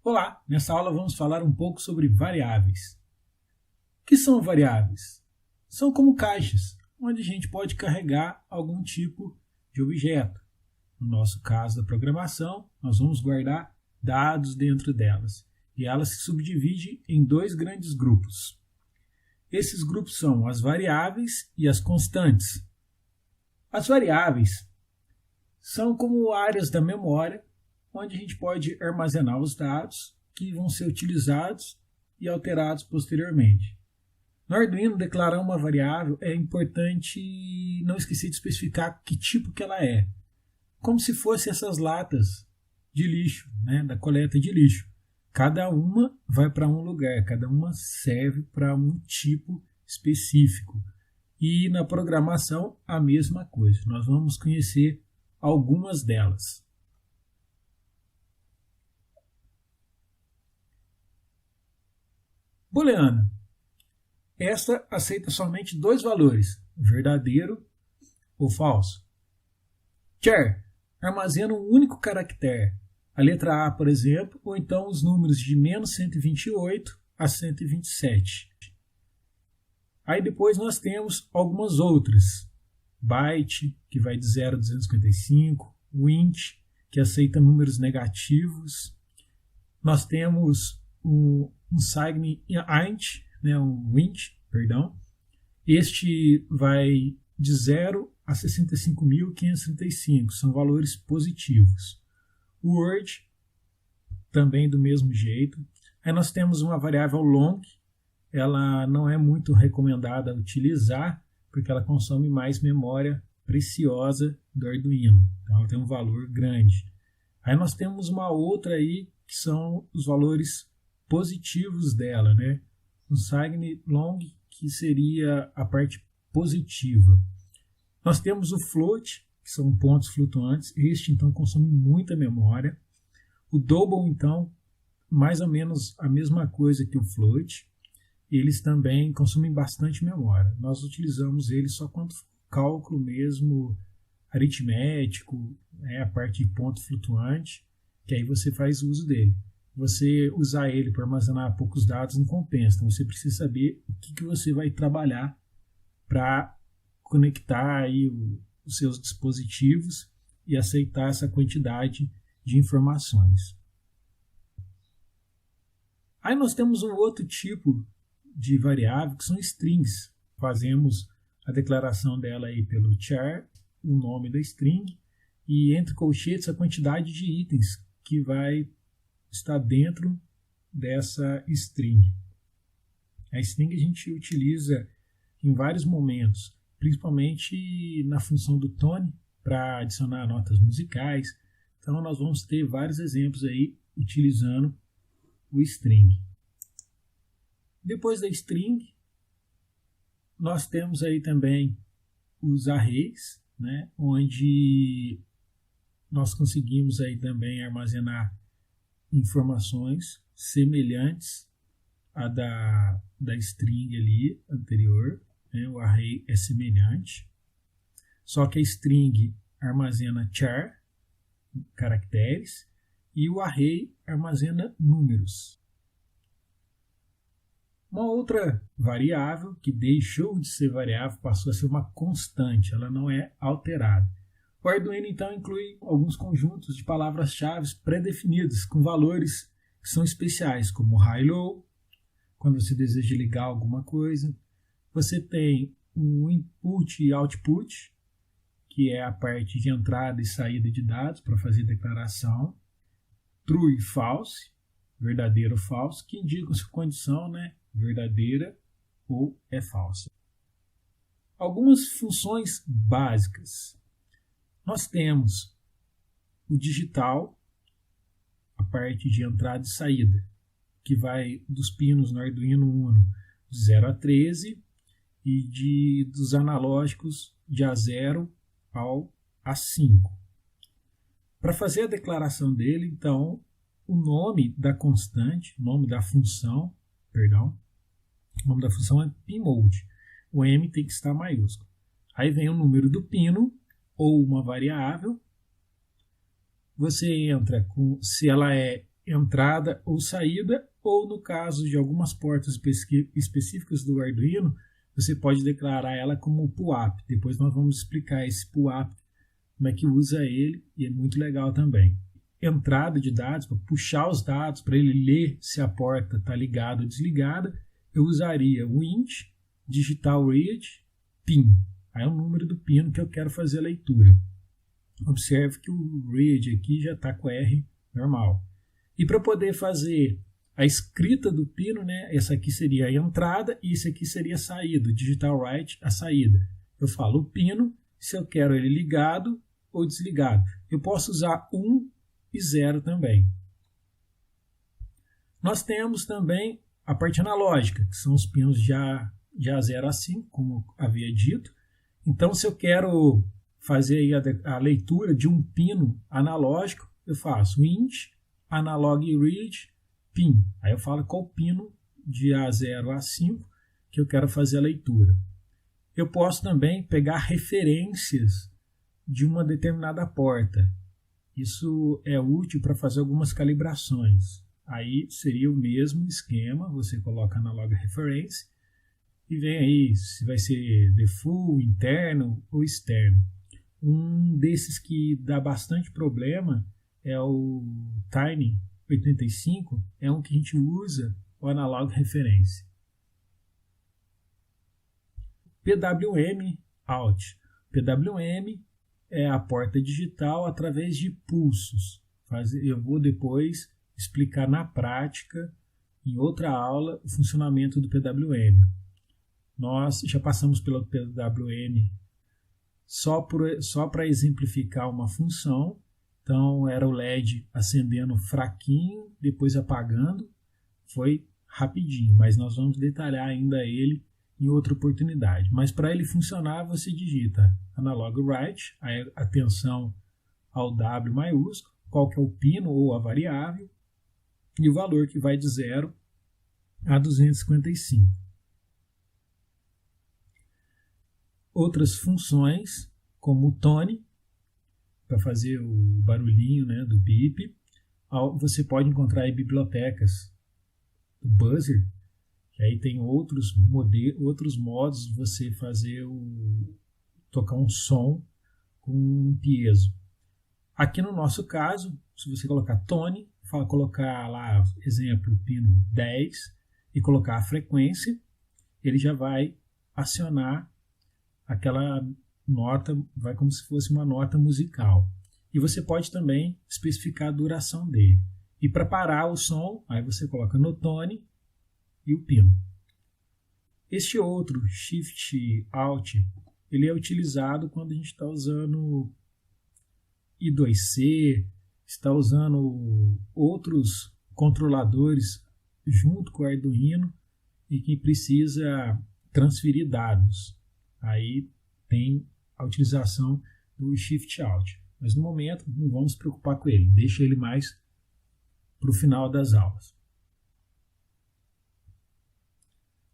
Olá, nessa aula vamos falar um pouco sobre variáveis. O que são variáveis? São como caixas, onde a gente pode carregar algum tipo de objeto. No nosso caso da programação, nós vamos guardar dados dentro delas, e elas se subdividem em dois grandes grupos. Esses grupos são as variáveis e as constantes. As variáveis são como áreas da memória, onde a gente pode armazenar os dados que vão ser utilizados e alterados posteriormente. No Arduino, declarar uma variável é importante não esquecer de especificar que tipo que ela é, como se fossem essas latas de lixo, da coleta de lixo. Cada uma vai para um lugar, cada uma serve para um tipo específico. E na programação, a mesma coisa. Nós vamos conhecer algumas delas. Booleana. Esta aceita somente dois valores, verdadeiro ou falso. Char armazena um único caractere, a letra A, por exemplo, ou então os números de menos 128 a 127. Aí depois nós temos algumas outras. Byte, que vai de 0 a 255, int, que aceita números negativos. Nós temos um sign int, um int, perdão. Este vai de 0 a 65.535, são valores positivos. O word, também do mesmo jeito. Aí nós temos uma variável long, ela não é muito recomendada utilizar, porque ela consome mais memória preciosa do Arduino, então ela tem um valor grande. Aí nós temos uma outra aí, que são os valores positivos dela, um sign long, que seria a parte positiva. Nós temos o float, que são pontos flutuantes. Este, então, consome muita memória. O double, então, mais ou menos a mesma coisa que o float. Eles também consomem bastante memória. Nós utilizamos eles só quando cálculo mesmo aritmético, a parte de ponto flutuante, que aí você faz uso dele. Você usar ele para armazenar poucos dados não compensa. Então você precisa saber o que você vai trabalhar para conectar aí os seus dispositivos e aceitar essa quantidade de informações. Aí nós temos um outro tipo de variável que são strings. Fazemos a declaração dela aí pelo char, o nome da string, e entre colchetes a quantidade de itens que vai está dentro dessa string. A string a gente utiliza em vários momentos, principalmente na função do tone, para adicionar notas musicais. Então nós vamos ter vários exemplos aí utilizando o string. Depois da string, nós temos aí também os arrays, onde nós conseguimos aí também armazenar informações semelhantes à da string ali anterior. O array é semelhante, só que a string armazena char, caracteres, e o array armazena números. Uma outra variável que deixou de ser variável passou a ser uma constante, ela não é alterada. O Arduino, então, inclui alguns conjuntos de palavras-chave pré-definidos, com valores que são especiais, como high-low, quando você deseja ligar alguma coisa. Você tem um input e output, que é a parte de entrada e saída de dados para fazer declaração. True e false, verdadeiro ou falso, que indicam se a condição verdadeira ou é falsa. Algumas funções básicas. Nós temos o digital, a parte de entrada e saída, que vai dos pinos no Arduino Uno de 0 a 13 e dos analógicos de A0 ao A5. Para fazer a declaração dele, então, o nome da constante, o nome da função é pinMode. O M tem que estar maiúsculo. Aí vem o número do pino, ou uma variável. Você entra com se ela é entrada ou saída, ou no caso de algumas portas específicas do Arduino, você pode declarar ela como PUAP. Depois nós vamos explicar esse PUAP, como é que usa ele, e é muito legal também. Entrada de dados, para puxar os dados, para ele ler se a porta está ligada ou desligada, eu usaria o int, digital read, pin. Aí é o número do pino que eu quero fazer a leitura. Observe que o read aqui já está com R normal. E para poder fazer a escrita do pino, né, essa aqui seria a entrada e esse aqui seria a saída, o digital write, a saída. Eu falo o pino, se eu quero ele ligado ou desligado. Eu posso usar 1 e 0 também. Nós temos também a parte analógica, que são os pinos de A0 a 5, como havia dito. Então, se eu quero fazer aí a leitura de um pino analógico, eu faço int, analog read, pin. Aí eu falo qual pino de A0 a 5 que eu quero fazer a leitura. Eu posso também pegar referências de uma determinada porta. Isso é útil para fazer algumas calibrações. Aí seria o mesmo esquema, você coloca analog reference e vem aí se vai ser default, interno ou externo. Um desses que dá bastante problema é o Tiny 85, é um que a gente usa o analog reference. PWM out. PWM é a porta digital através de pulsos. Eu vou depois explicar na prática, em outra aula, o funcionamento do PWM. Nós já passamos pelo PWM só para exemplificar uma função. Então era o LED acendendo fraquinho, depois apagando. Foi rapidinho, mas nós vamos detalhar ainda ele em outra oportunidade. Mas para ele funcionar, você digita analog write, atenção ao W maiúsculo, qual que é o pino ou a variável, e o valor que vai de 0 a 255. Outras funções, como o tone, para fazer o barulhinho, né, do bip. Você pode encontrar aí bibliotecas do buzzer, que aí tem outros modos de você fazer tocar um som com um piezo. Aqui no nosso caso, se você colocar tone, colocar lá, exemplo, pino 10 e colocar a frequência, ele já vai acionar aquela nota, vai como se fosse uma nota musical. E você pode também especificar a duração dele. E para parar o som, aí você coloca no tone e o pino. Este outro, Shift Out, ele é utilizado quando a gente está usando I2C, está usando outros controladores junto com o Arduino e que precisa transferir dados. Aí tem a utilização do Shift Out. Mas no momento não vamos nos preocupar com ele, deixa ele mais para o final das aulas.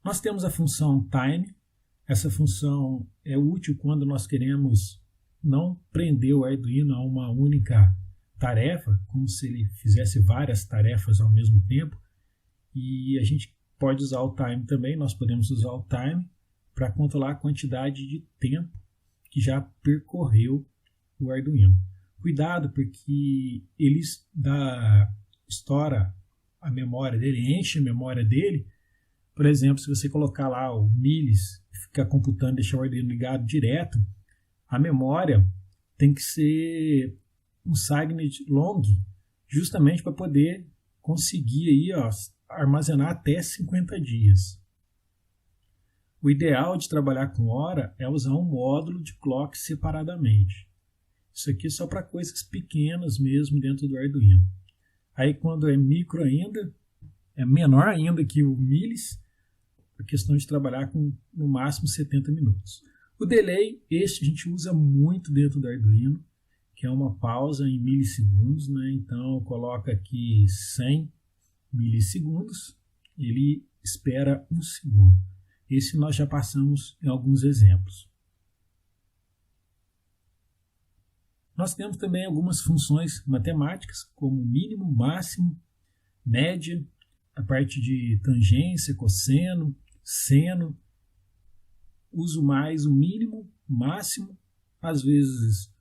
Nós temos a função time. Essa função é útil quando nós queremos não prender o Arduino a uma única tarefa, como se ele fizesse várias tarefas ao mesmo tempo. E a gente pode usar o time também, nós podemos usar o time para controlar a quantidade de tempo que já percorreu o Arduino. Cuidado, porque ele estoura a memória dele, enche a memória dele. Por exemplo, se você colocar lá o milis e ficar computando, deixar o Arduino ligado direto, a memória tem que ser um segment long, justamente para poder conseguir aí, armazenar até 50 dias. O ideal de trabalhar com hora é usar um módulo de clock separadamente. Isso aqui é só para coisas pequenas mesmo dentro do Arduino. Aí quando é micro ainda, é menor ainda que o milis, a questão de trabalhar com no máximo 70 minutos. O delay, este a gente usa muito dentro do Arduino, que é uma pausa em milissegundos, né? Então coloca aqui 100 milissegundos, ele espera 1 segundo. Esse nós já passamos em alguns exemplos. Nós temos também algumas funções matemáticas, como mínimo, máximo, média, a parte de tangência, cosseno, seno. Uso mais o mínimo, máximo, às vezes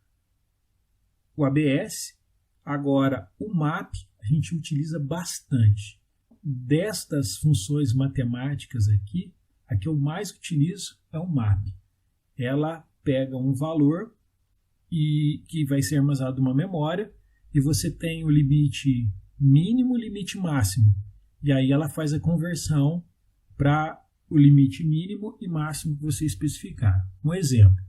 o ABS. Agora, o MAP a gente utiliza bastante. Destas funções matemáticas aqui, a que eu mais utilizo é o MAP. Ela pega um valor e que vai ser armazenado numa memória e você tem o limite mínimo e limite máximo. E aí ela faz a conversão para o limite mínimo e máximo que você especificar. Um exemplo.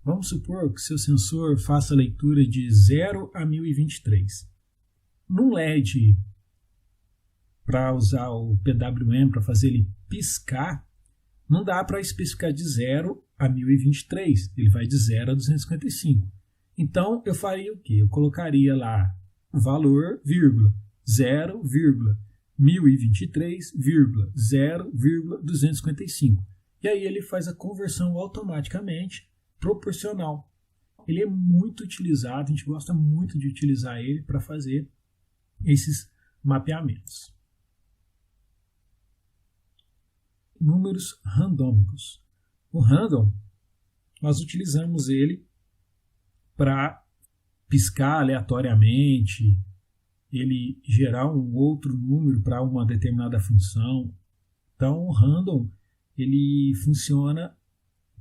Vamos supor que seu sensor faça a leitura de 0 a 1023. Num LED, para usar o PWM para fazer ele piscar, não dá para especificar de 0 a 1023. Ele vai de 0 a 255. Então, eu faria o quê? Eu colocaria lá o valor, vírgula, 0, 1023,0,255. E aí ele faz a conversão automaticamente proporcional. Ele é muito utilizado, a gente gosta muito de utilizar ele para fazer esses mapeamentos. Números randômicos. O random, nós utilizamos ele para piscar aleatoriamente, ele gerar um outro número para uma determinada função. Então, o random ele funciona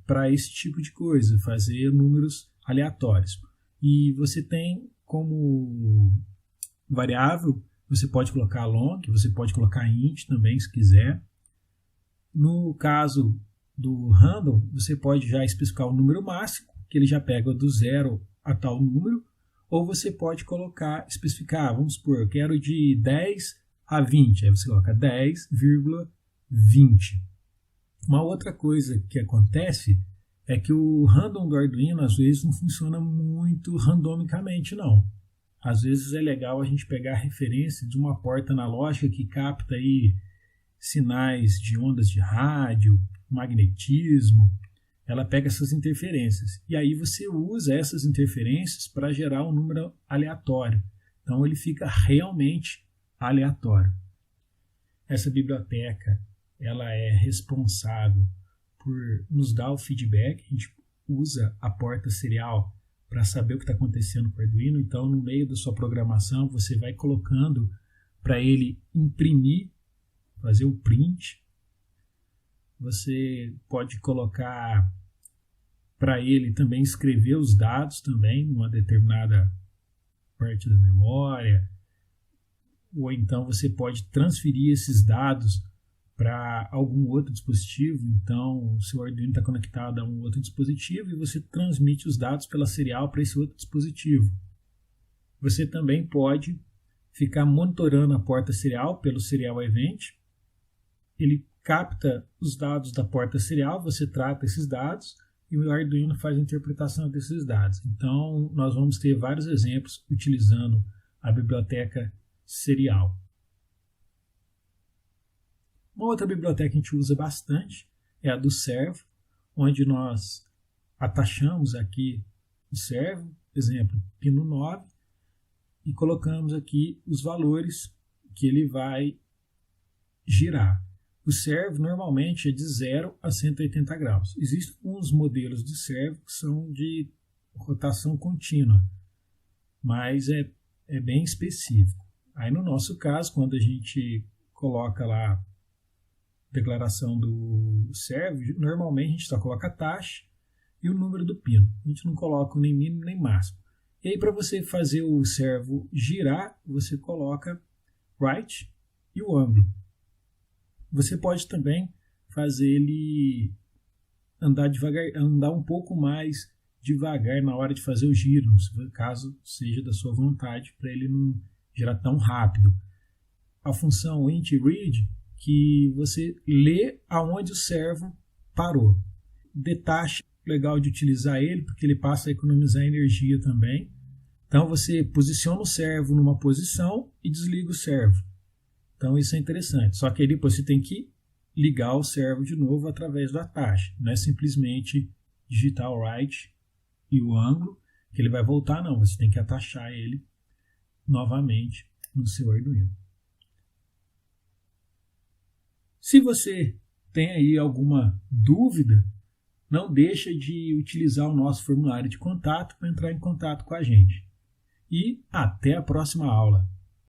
para esse tipo de coisa, fazer números aleatórios. E você tem como variável, você pode colocar long, você pode colocar int também, se quiser. No caso do random, você pode já especificar o número máximo, que ele já pega do 0 a tal número, ou você pode especificar, vamos supor, eu quero de 10 a 20, aí você coloca 10,20. Uma outra coisa que acontece é que o random do Arduino às vezes não funciona muito randomicamente, não. Às vezes é legal a gente pegar a referência de uma porta analógica que capta aí sinais de ondas de rádio, magnetismo. Ela pega essas interferências. E aí você usa essas interferências para gerar um número aleatório. Então ele fica realmente aleatório. Essa biblioteca ela é responsável por nos dar o feedback. A gente usa a porta serial para saber o que está acontecendo com o Arduino. Então, no meio da sua programação, você vai colocando para ele imprimir, fazer o print. Você pode colocar para ele também escrever os dados também numa determinada parte da memória. Ou então você pode transferir esses dados para algum outro dispositivo. Então, o seu Arduino está conectado a um outro dispositivo e você transmite os dados pela serial para esse outro dispositivo. Você também pode ficar monitorando a porta serial pelo Serial Event. Ele capta os dados da porta serial, você trata esses dados e o Arduino faz a interpretação desses dados. Então, nós vamos ter vários exemplos utilizando a biblioteca serial. Uma outra biblioteca que a gente usa bastante é a do servo, onde nós atachamos aqui o servo, exemplo, pino 9, e colocamos aqui os valores que ele vai girar. O servo normalmente é de 0 a 180 graus. Existem alguns modelos de servo que são de rotação contínua, mas é bem específico. Aí no nosso caso, quando a gente coloca lá a declaração do servo, normalmente a gente só coloca a taxa e o número do pino. A gente não coloca nem mínimo nem máximo. E aí para você fazer o servo girar, você coloca right e o ângulo. Você pode também fazer ele andar devagar, andar um pouco mais devagar na hora de fazer o giro, caso seja da sua vontade, para ele não girar tão rápido. A função int read, que você lê aonde o servo parou. Detache, legal de utilizar ele, porque ele passa a economizar energia também. Então você posiciona o servo numa posição e desliga o servo. Então isso é interessante. Só que aí depois você tem que ligar o servo de novo através da taxa. Não é simplesmente digitar o right e o ângulo que ele vai voltar, não. Você tem que atachar ele novamente no seu Arduino. Se você tem aí alguma dúvida, não deixa de utilizar o nosso formulário de contato para entrar em contato com a gente. E até a próxima aula.